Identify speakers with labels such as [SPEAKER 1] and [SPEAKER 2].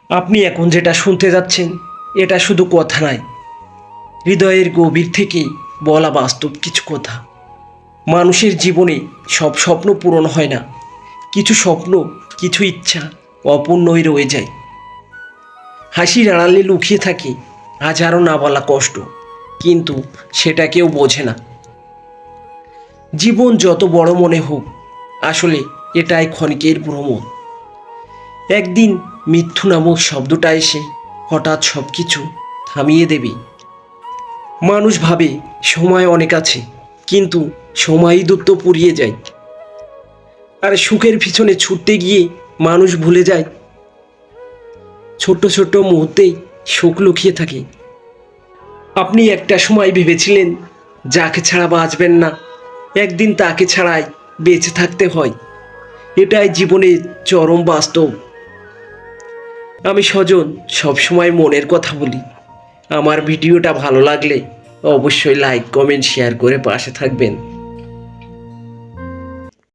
[SPEAKER 1] আপনি এখন যেটা শুনতে যাচ্ছেন এটা শুধু কথা নয়, হৃদয়ের গভীর থেকে বলা বাস্তব কিছু কথা। মানুষের জীবনে সব স্বপ্ন পূরণ হয় না, কিছু স্বপ্ন, কিছু ইচ্ছা অপূর্ণই রয়ে যায়। হাসির আড়ালে লুকিয়ে থাকে হাজারো না বলা কষ্ট, কিন্তু সেটা কেউ বোঝে না। জীবন যত বড় মনে হোক, আসলে এটাই ক্ষণিকের ভ্রমণ। একদিন মৃত্যু নামক শব্দটা এসে হঠাৎ সব কিছু থামিয়ে দেবে। মানুষ ভাবে সময় অনেক আছে, কিন্তু সময়ই দ্রুত পুড়িয়ে যায়। আর সুখের পিছনে ছুটতে গিয়ে মানুষ ভুলে যায় ছোট্ট ছোট্ট মুহূর্তেই সুখ লুকিয়ে থাকে। আপনি একটা সময় ভেবেছিলেন যাকে ছাড়া বাঁচবেন না, একদিন তাকে ছাড়াই বেঁচে থাকতে হয়। এটাই জীবনের চরম বাস্তব। আমি সজন, সবসময় মনের কথা বলি। আমার ভিডিওটা ভালো লাগলে অবশ্যই লাইক, কমেন্ট, শেয়ার করে পাশে থাকবেন।